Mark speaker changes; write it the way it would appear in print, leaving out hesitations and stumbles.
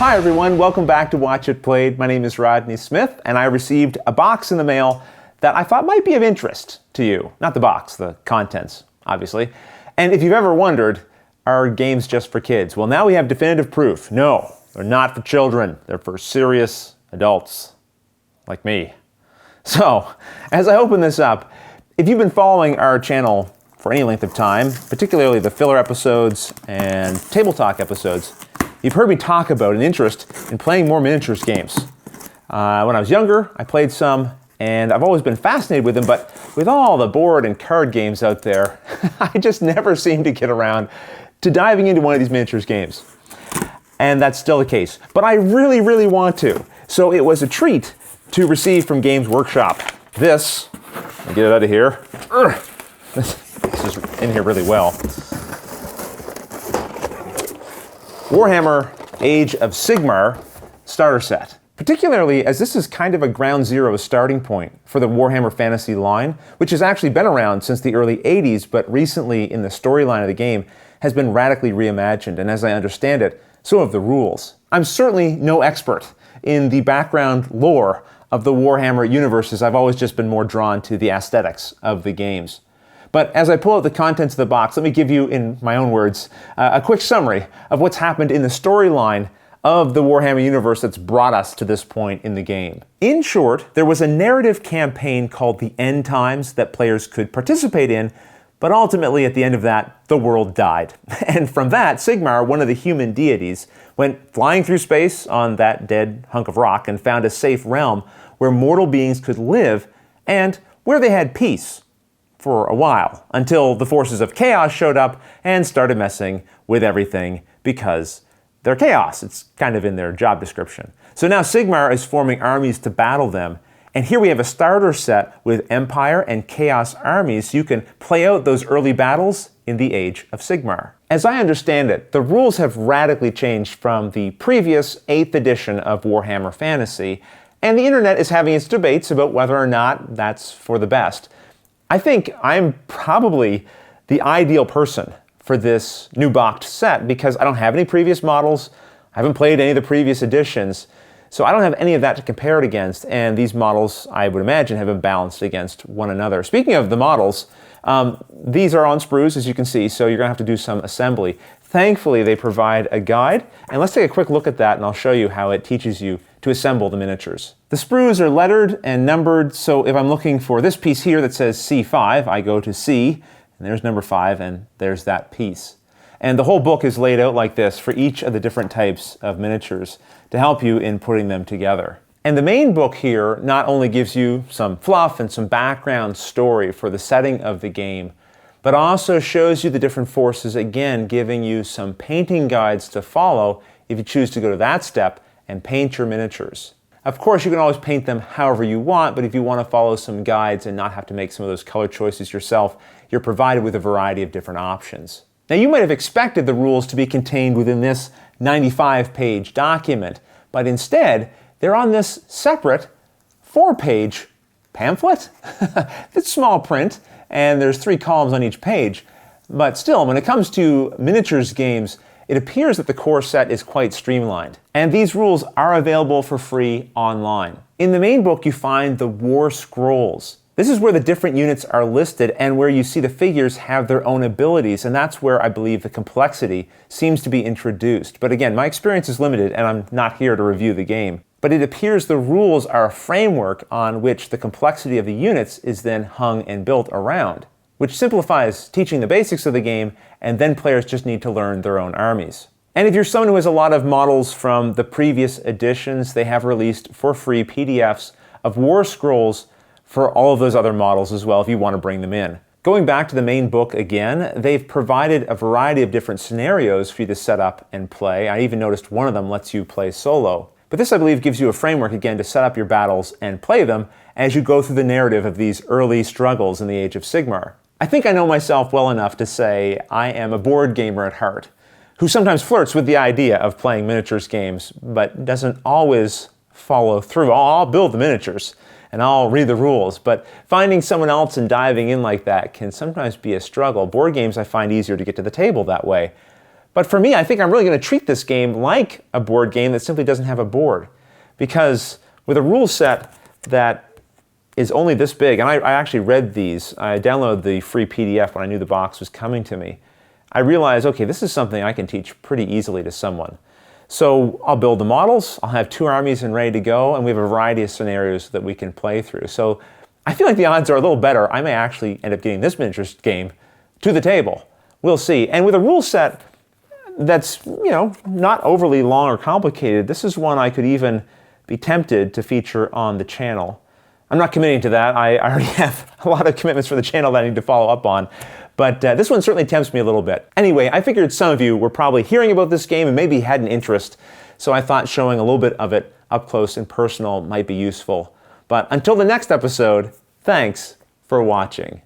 Speaker 1: Hi everyone, welcome back to Watch It Played. My name is Rodney Smith, and I received a box in the mail that I thought might be of interest to you. Not the box, the contents, obviously. And if you've ever wondered, are games just for kids? Well, now we have definitive proof. No, they're not for children. They're for serious adults, like me. So, as I open this up, if you've been following our channel for any length of time, particularly the filler episodes and table talk episodes, you've heard me talk about an interest in playing more miniatures games. When I was younger, I played some, and I've always been fascinated with them, but with all the board and card games out there, I just never seem to get around to diving into one of these miniatures games. And that's still the case. But I really, really want to. So it was a treat to receive from Games Workshop this. I'll get it out of here. This is in here really well. Warhammer Age of Sigmar starter set. Particularly as this is kind of a ground zero starting point for the Warhammer Fantasy line, which has actually been around since the early 80s, but recently in the storyline of the game has been radically reimagined, and as I understand it, so have the rules. I'm certainly no expert in the background lore of the Warhammer universe, as I've always just been more drawn to the aesthetics of the games. But as I pull out the contents of the box, let me give you, in my own words, a quick summary of what's happened in the storyline of the Warhammer universe that's brought us to this point in the game. In short, there was a narrative campaign called the End Times that players could participate in, but ultimately at the end of that, the world died. And from that, Sigmar, one of the human deities, went flying through space on that dead hunk of rock and found a safe realm where mortal beings could live and where they had peace for a while, until the forces of chaos showed up and started messing with everything because they're chaos. It's kind of in their job description. So now Sigmar is forming armies to battle them. And here we have a starter set with Empire and Chaos armies, so you can play out those early battles in the Age of Sigmar. As I understand it, the rules have radically changed from the previous 8th edition of Warhammer Fantasy, and the internet is having its debates about whether or not that's for the best. I think I'm probably the ideal person for this new boxed set because I don't have any previous models, I haven't played any of the previous editions, so I don't have any of that to compare it against, and these models, I would imagine, have been balanced against one another. Speaking of the models, these are on sprues, as you can see, so you're going to have to do some assembly. Thankfully, they provide a guide, and let's take a quick look at that, and I'll show you how it teaches you to assemble the miniatures. The sprues are lettered and numbered, so if I'm looking for this piece here that says C5, I go to C, and there's number 5, and there's that piece. And the whole book is laid out like this for each of the different types of miniatures to help you in putting them together. And the main book here not only gives you some fluff and some background story for the setting of the game, but also shows you the different forces, again, giving you some painting guides to follow if you choose to go to that step and paint your miniatures. Of course, you can always paint them however you want, but if you want to follow some guides and not have to make some of those color choices yourself, you're provided with a variety of different options. Now, you might have expected the rules to be contained within this 95-page document, but instead, they're on this separate 4-page pamphlet. It's small print, and there's 3 columns on each page. But still, when it comes to miniatures games, it appears that the core set is quite streamlined. And these rules are available for free online. In the main book, you find the War Scrolls. This is where the different units are listed and where you see the figures have their own abilities, and that's where I believe the complexity seems to be introduced. But again, my experience is limited and I'm not here to review the game. But it appears the rules are a framework on which the complexity of the units is then hung and built around, which simplifies teaching the basics of the game, and then players just need to learn their own armies. And if you're someone who has a lot of models from the previous editions, they have released for free PDFs of War Scrolls for all of those other models as well if you want to bring them in. Going back to the main book again, they've provided a variety of different scenarios for you to set up and play. I even noticed one of them lets you play solo. But this, I believe, gives you a framework again to set up your battles and play them as you go through the narrative of these early struggles in the Age of Sigmar. I think I know myself well enough to say I am a board gamer at heart, who sometimes flirts with the idea of playing miniatures games, but doesn't always follow through. I'll build the miniatures, and I'll read the rules, but finding someone else and diving in like that can sometimes be a struggle. Board games I find easier to get to the table that way. But for me, I think I'm really going to treat this game like a board game that simply doesn't have a board. Because with a rule set that is only this big, and I actually read these, I downloaded the free PDF when I knew the box was coming to me, I realized, okay, this is something I can teach pretty easily to someone. So I'll build the models, I'll have 2 armies and ready to go, and we have a variety of scenarios that we can play through. So I feel like the odds are a little better. I may actually end up getting this miniatures game to the table. We'll see. And with a rule set that's, not overly long or complicated, this is one I could even be tempted to feature on the channel. I'm not committing to that. I already have a lot of commitments for the channel that I need to follow up on. But this one certainly tempts me a little bit. Anyway, I figured some of you were probably hearing about this game and maybe had an interest, so I thought showing a little bit of it up close and personal might be useful. But until the next episode, thanks for watching.